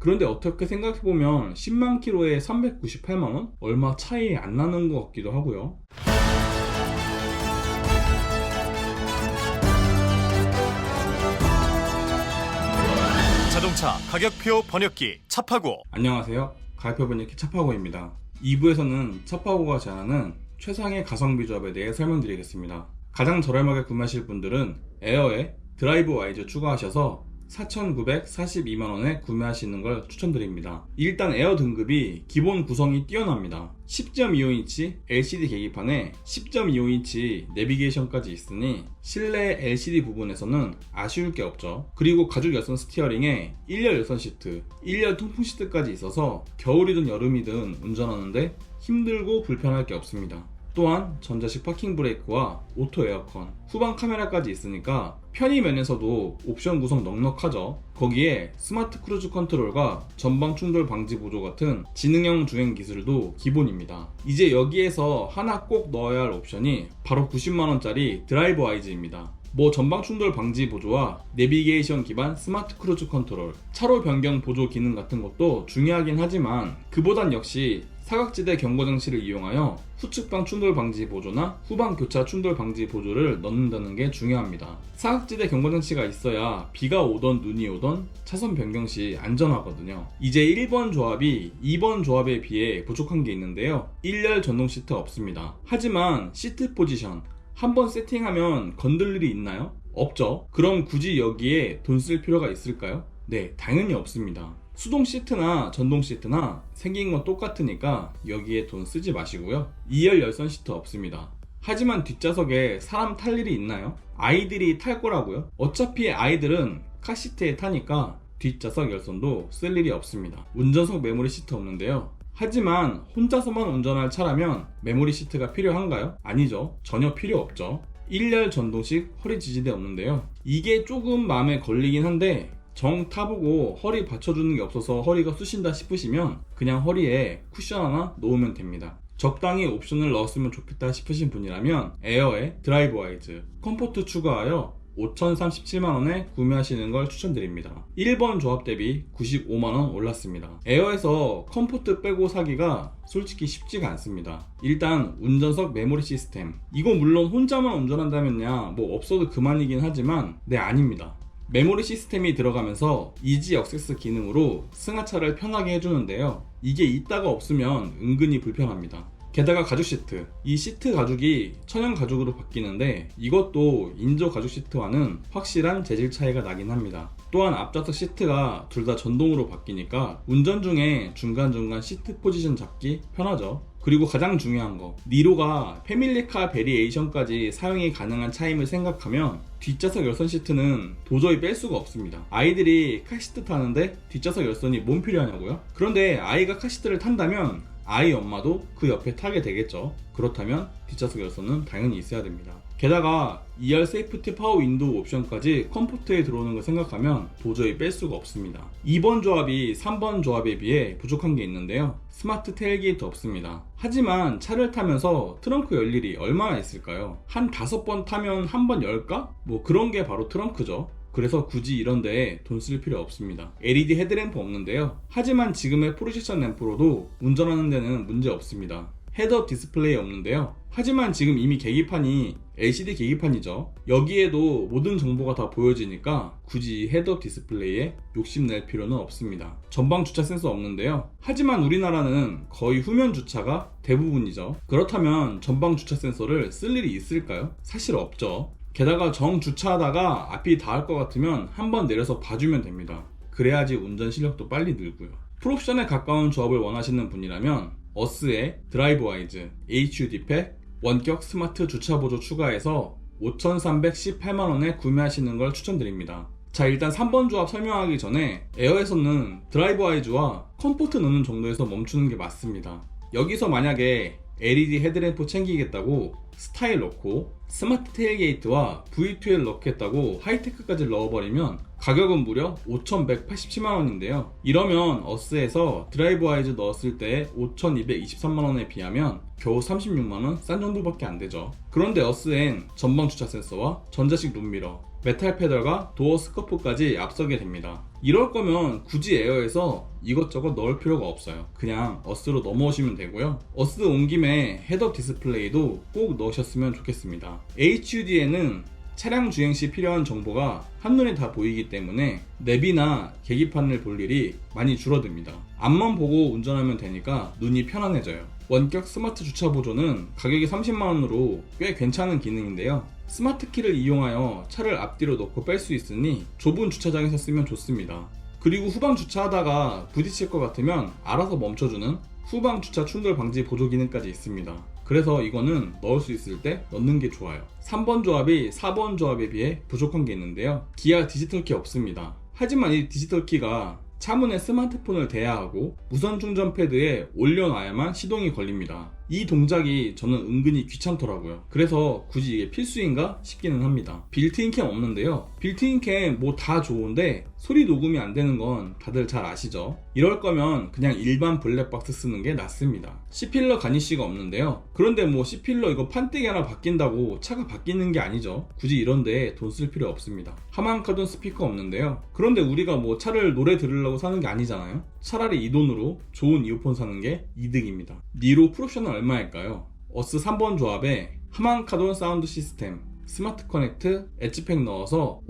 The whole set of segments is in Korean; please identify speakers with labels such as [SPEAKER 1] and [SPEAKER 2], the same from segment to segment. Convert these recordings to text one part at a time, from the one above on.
[SPEAKER 1] 그런데 어떻게 생각해보면 10만 킬로에 398만원? 얼마 차이 안 나는 것 같기도 하고요.
[SPEAKER 2] 자동차 가격표 번역기 차파고.
[SPEAKER 1] 안녕하세요. 가격표 번역기 차파고입니다. 2부에서는 차파고가 제안하는 최상의 가성비 조합에 대해 설명드리겠습니다. 가장 저렴하게 구매하실 분들은 에어에 드라이브 와이즈 추가하셔서 4,942만원에 구매하시는 걸 추천드립니다. 일단 에어 등급이 기본 구성이 뛰어납니다. 10.25인치 LCD 계기판에 10.25인치 내비게이션까지 있으니 실내 LCD 부분에서는 아쉬울 게 없죠. 그리고 가죽 열선 스티어링에 1열 열선 시트, 1열 통풍 시트까지 있어서 겨울이든 여름이든 운전하는데 힘들고 불편할 게 없습니다. 또한 전자식 파킹 브레이크와 오토 에어컨, 후방 카메라까지 있으니까 편의 면에서도 옵션 구성 넉넉하죠. 거기에 스마트 크루즈 컨트롤과 전방 충돌 방지 보조 같은 지능형 주행 기술도 기본입니다. 이제 여기에서 하나 꼭 넣어야 할 옵션이 바로 90만원짜리 드라이브 와이즈입니다. 전방 충돌 방지 보조와 내비게이션 기반 스마트 크루즈 컨트롤, 차로 변경 보조 기능 같은 것도 중요하긴 하지만 그보단 역시 사각지대 경고 장치를 이용하여 후측방 충돌 방지 보조나 후방 교차 충돌 방지 보조를 넣는다는 게 중요합니다. 사각지대 경고 장치가 있어야 비가 오던 눈이 오던 차선 변경 시 안전하거든요. 이제 1번 조합이 2번 조합에 비해 부족한 게 있는데요. 1열 전동 시트 없습니다. 하지만 시트 포지션 한번 세팅하면 건들 일이 있나요? 없죠. 그럼 굳이 여기에 돈 쓸 필요가 있을까요? 네, 당연히 없습니다. 수동 시트나 전동 시트나 생긴 건 똑같으니까 여기에 돈 쓰지 마시고요. 2열 열선 시트 없습니다. 하지만 뒷좌석에 사람 탈 일이 있나요? 아이들이 탈 거라고요? 어차피 아이들은 카시트에 타니까 뒷좌석 열선도 쓸 일이 없습니다. 운전석 메모리 시트 없는데요. 하지만 혼자서만 운전할 차라면 메모리 시트가 필요한가요? 아니죠. 전혀 필요 없죠. 1열 전동식 허리 지지대 없는데요. 이게 조금 마음에 걸리긴 한데 정 타보고 허리 받쳐주는 게 없어서 허리가 쑤신다 싶으시면 그냥 허리에 쿠션 하나 놓으면 됩니다. 적당히 옵션을 넣었으면 좋겠다 싶으신 분이라면 에어에 드라이브 와이즈, 컴포트 추가하여 5,037만원에 구매하시는 걸 추천드립니다. 1번 조합 대비 95만원 올랐습니다. 에어에서 컴포트 빼고 사기가 솔직히 쉽지가 않습니다. 일단 운전석 메모리 시스템, 이거 물론 혼자만 운전한다면야 없어도 그만이긴 하지만 아닙니다. 메모리 시스템이 들어가면서 이지 액세스 기능으로 승하차를 편하게 해주는데요. 이게 있다가 없으면 은근히 불편합니다. 게다가 가죽 시트, 이 시트 가죽이 천연 가죽으로 바뀌는데 이것도 인조 가죽 시트와는 확실한 재질 차이가 나긴 합니다. 또한 앞좌석 시트가 둘 다 전동으로 바뀌니까 운전 중에 중간중간 시트 포지션 잡기 편하죠. 그리고 가장 중요한 거, 니로가 패밀리카 베리에이션까지 사용이 가능한 차임을 생각하면 뒷좌석 열선 시트는 도저히 뺄 수가 없습니다. 아이들이 카시트 타는데 뒷좌석 열선이 뭔 필요하냐고요? 그런데 아이가 카시트를 탄다면 아이 엄마도 그 옆에 타게 되겠죠. 그렇다면 뒷좌석 열선은 당연히 있어야 됩니다. 게다가 2열 세이프티 파워 윈도우 옵션까지 컴포트에 들어오는 걸 생각하면 도저히 뺄 수가 없습니다. 2번 조합이 3번 조합에 비해 부족한 게 있는데요. 스마트 테일게이트 없습니다. 하지만 차를 타면서 트렁크 열 일이 얼마나 있을까요? 한 5번 타면 한 번 열까? 그런 게 바로 트렁크죠. 그래서 굳이 이런 데에 돈 쓸 필요 없습니다. LED 헤드램프 없는데요. 하지만 지금의 프로젝션 램프로도 운전하는 데는 문제 없습니다. 헤드업 디스플레이 없는데요. 하지만 지금 이미 계기판이 LCD 계기판이죠. 여기에도 모든 정보가 다 보여지니까 굳이 헤드업 디스플레이에 욕심낼 필요는 없습니다. 전방 주차 센서 없는데요. 하지만 우리나라는 거의 후면 주차가 대부분이죠. 그렇다면 전방 주차 센서를 쓸 일이 있을까요? 사실 없죠. 게다가 정 주차하다가 앞이 닿을 것 같으면 한번 내려서 봐주면 됩니다. 그래야지 운전 실력도 빨리 늘고요. 풀옵션에 가까운 조합을 원하시는 분이라면 어스의 드라이브 와이즈, HUD 팩, 원격 스마트 주차 보조 추가해서 5,318만원에 구매하시는 걸 추천드립니다. 자, 일단 3번 조합 설명하기 전에 에어에서는 드라이브 와이즈와 컴포트 넣는 정도에서 멈추는 게 맞습니다. 여기서 만약에 LED 헤드램프 챙기겠다고 스타일 넣고 스마트 테일게이트와 V12L 넣겠다고 하이테크까지 넣어버리면 가격은 무려 5,187만원인데요. 이러면 어스에서 드라이브 와이즈 넣었을 때 5,223만원에 비하면 겨우 36만원 싼 정도밖에 안 되죠. 그런데 어스엔 전방 주차 센서와 전자식 룸미러, 메탈 페달과 도어 스커프까지 앞서게 됩니다. 이럴 거면 굳이 에어에서 이것저것 넣을 필요가 없어요. 그냥 어스로 넘어오시면 되고요. 어스 온 김에 헤드업 디스플레이도 꼭 넣으셨으면 좋겠습니다. HUD에는 차량 주행 시 필요한 정보가 한눈에 다 보이기 때문에 내비나 계기판을 볼 일이 많이 줄어듭니다. 앞만 보고 운전하면 되니까 눈이 편안해져요. 원격 스마트 주차 보조는 가격이 30만원으로 꽤 괜찮은 기능인데요. 스마트 키를 이용하여 차를 앞뒤로 넣고 뺄 수 있으니 좁은 주차장에서 쓰면 좋습니다. 그리고 후방 주차하다가 부딪힐 것 같으면 알아서 멈춰주는 후방 주차 충돌 방지 보조 기능까지 있습니다. 그래서 이거는 넣을 수 있을 때 넣는 게 좋아요. 3번 조합이 4번 조합에 비해 부족한 게 있는데요. 기아 디지털 키 없습니다. 하지만 이 디지털 키가 차문에 스마트폰을 대야 하고 무선 충전 패드에 올려놔야만 시동이 걸립니다. 이 동작이 저는 은근히 귀찮더라고요. 그래서 굳이 이게 필수인가 싶기는 합니다. 빌트인 캠 없는데요. 빌트인 캠 뭐 다 좋은데 소리 녹음이 안 되는 건 다들 잘 아시죠? 이럴 거면 그냥 일반 블랙박스 쓰는 게 낫습니다. C필러 가니쉬가 없는데요. 그런데 뭐 C필러 이거 판때기 하나 바뀐다고 차가 바뀌는 게 아니죠. 굳이 이런데 돈 쓸 필요 없습니다. 하만카돈 스피커 없는데요. 그런데 우리가 뭐 차를 노래 들으려고 사는 게 아니잖아요. 차라리 이 돈으로 좋은 이어폰 사는 게 이득입니다. 니로 풀옵션은 얼마일까요? 어스 3번 조합에 하만카돈 사운드 시스템, 스마트 커넥트, 엣지팩 넣어서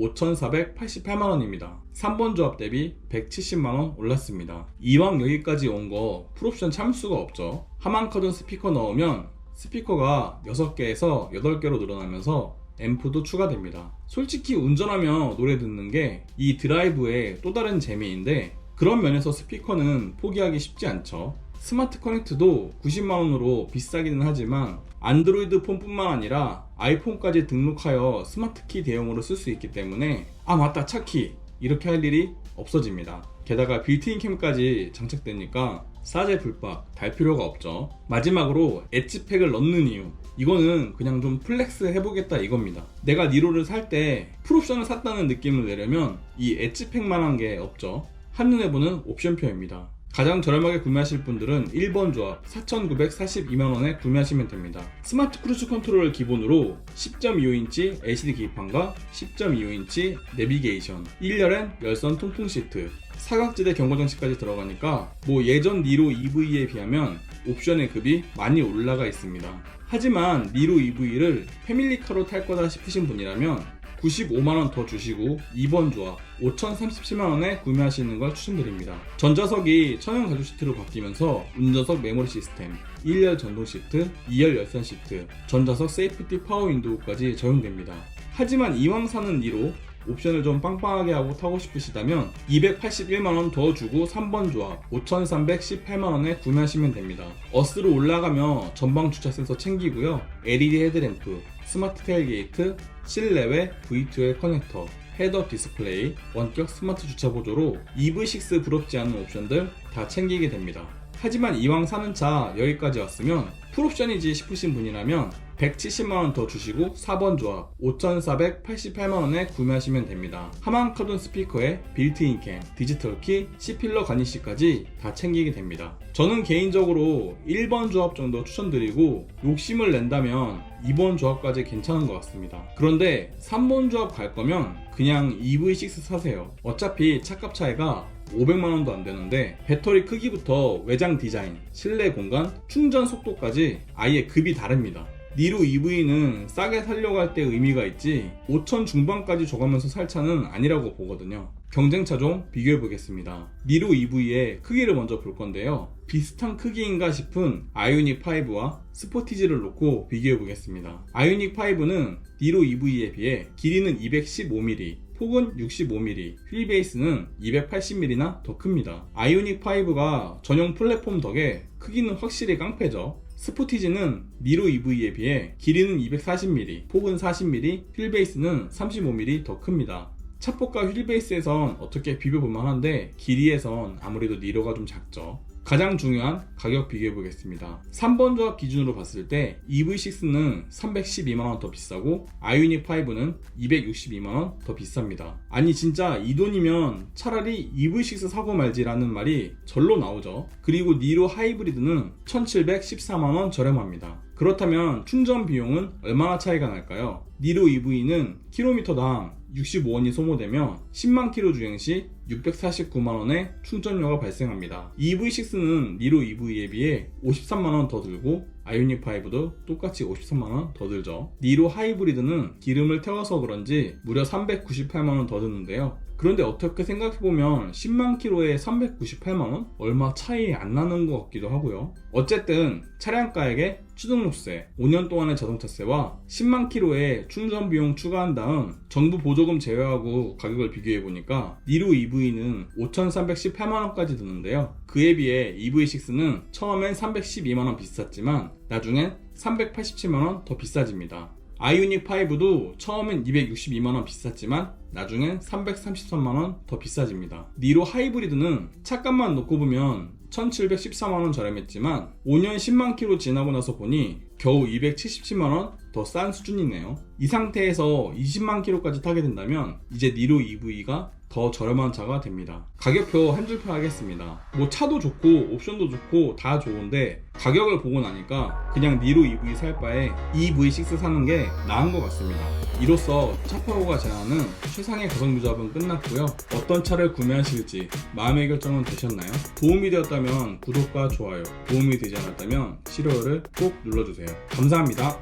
[SPEAKER 1] 5,488만원입니다. 3번 조합 대비 170만원 올랐습니다. 이왕 여기까지 온 거 풀옵션 참을 수가 없죠. 하만카돈 스피커 넣으면 스피커가 6개에서 8개로 늘어나면서 앰프도 추가됩니다. 솔직히 운전하며 노래 듣는 게 이 드라이브의 또 다른 재미인데 그런 면에서 스피커는 포기하기 쉽지 않죠. 스마트 커넥트도 90만원으로 비싸기는 하지만 안드로이드 폰뿐만 아니라 아이폰까지 등록하여 스마트키 대용으로 쓸 수 있기 때문에 아 맞다 차키 이렇게 할 일이 없어집니다. 게다가 빌트인 캠까지 장착되니까 싸제 불박 달 필요가 없죠. 마지막으로 엣지팩을 넣는 이유, 이거는 그냥 좀 플렉스 해보겠다 이겁니다. 내가 니로를 살 때 풀옵션을 샀다는 느낌을 내려면 이 엣지팩만한 게 없죠. 한눈에 보는 옵션표입니다. 가장 저렴하게 구매하실 분들은 1번 조합 4,942만원에 구매하시면 됩니다. 스마트 크루즈 컨트롤을 기본으로 10.25인치 LCD 계기판과 10.25인치 내비게이션, 1열엔 열선 통풍 시트, 사각지대 경고장치까지 들어가니까 뭐 예전 니로 EV에 비하면 옵션의 급이 많이 올라가 있습니다. 하지만 니로 EV를 패밀리카로 탈 거다 싶으신 분이라면 95만원 더 주시고 2번 조합 5,037만원에 구매하시는 걸 추천드립니다. 전자석이 천연 가죽 시트로 바뀌면서 운전석 메모리 시스템, 1열 전동 시트, 2열 열선 시트, 전자석 세이프티 파워 윈도우까지 적용됩니다. 하지만 이왕 사는 니로 옵션을 좀 빵빵하게 하고 타고 싶으시다면 281만원 더 주고 3번 조합 5,318만원에 구매하시면 됩니다. 어스로 올라가며 전방 주차 센서 챙기고요. LED 헤드램프, 스마트 테일게이트, 실내외 V2L 커넥터, 헤드업 디스플레이, 원격 스마트 주차 보조로 EV6 부럽지 않은 옵션들 다 챙기게 됩니다. 하지만 이왕 사는 차 여기까지 왔으면 풀옵션이지 싶으신 분이라면 170만원 더 주시고 4번 조합 5,488만원에 구매하시면 됩니다. 하만카돈 스피커에 빌트인 캠, 디지털 키, C필러 가니쉬까지 다 챙기게 됩니다. 저는 개인적으로 1번 조합 정도 추천드리고 욕심을 낸다면 2번 조합까지 괜찮은 것 같습니다. 그런데 3번 조합 갈 거면 그냥 EV6 사세요. 어차피 차값 차이가 500만원도 안 되는데 배터리 크기부터 외장 디자인, 실내 공간, 충전 속도까지 아예 급이 다릅니다. 니로 EV는 싸게 살려고 할 때 의미가 있지 5천 중반까지 줘가면서 살 차는 아니라고 보거든요. 경쟁차 좀 비교해 보겠습니다. 니로 EV의 크기를 먼저 볼 건데요. 비슷한 크기인가 싶은 아이오닉 5와 스포티지를 놓고 비교해 보겠습니다. 아이오닉 5는 니로 EV에 비해 길이는 215mm, 폭은 65mm, 휠베이스는 280mm나 더 큽니다. 아이오닉 5가 전용 플랫폼 덕에 크기는 확실히 깡패죠. 스포티지는 니로 EV에 비해 길이는 240mm, 폭은 40mm, 휠베이스는 35mm 더 큽니다. 차폭과 휠베이스에선 어떻게 비벼볼만 한데 길이에선 아무래도 니로가 좀 작죠. 가장 중요한 가격 비교해 보겠습니다. 3번 조합 기준으로 봤을 때 EV6는 312만원 더 비싸고 아이오닉 5는 262만원 더 비쌉니다. 아니 진짜 이 돈이면 차라리 EV6 사고 말지라는 말이 절로 나오죠. 그리고 니로 하이브리드는 1714만원 저렴합니다. 그렇다면 충전 비용은 얼마나 차이가 날까요? 니로 EV는 킬로미터당 65원이 소모되며 10만 킬로 주행 시 649만원의 충전료가 발생합니다. EV6는 니로 EV에 비해 53만원 더 들고 아이오닉5도 똑같이 53만원 더 들죠. 니로 하이브리드는 기름을 태워서 그런지 무려 398만원 더 드는데요. 그런데 어떻게 생각해보면 10만 킬로에 398만원? 얼마 차이 안 나는 것 같기도 하고요. 어쨌든 차량가액에 취등록세, 5년 동안의 자동차세와 10만 킬로의 충전 비용 추가한 다음 정부 보조금 제외하고 가격을 비교해보니까 니로 EV는 5,318만원까지 드는데요. 그에 비해 EV6는 처음엔 312만원 비쌌지만 나중엔 387만원 더 비싸집니다. 아이오닉5도 처음엔 262만원 비쌌지만 나중엔 333만원 더 비싸집니다. 니로 하이브리드는 차값만 놓고 보면 1714만원 저렴했지만 5년 10만 킬로 지나고 나서 보니 겨우 277만원 더 싼 수준이네요. 이 상태에서 20만 킬로까지 타게 된다면 이제 니로 EV가 더 저렴한 차가 됩니다. 가격표 한 줄표 하겠습니다. 뭐 차도 좋고 옵션도 좋고 다 좋은데 가격을 보고 나니까 그냥 니로 EV 살 바에 EV6 사는 게 나은 것 같습니다. 이로써 차파고가 제안하는 최상의 가성비 조합은 끝났고요. 어떤 차를 구매하실지 마음의 결정은 되셨나요? 도움이 되었다면 구독과 좋아요, 도움이 되지 않았다면 싫어요를 꼭 눌러주세요. 감사합니다.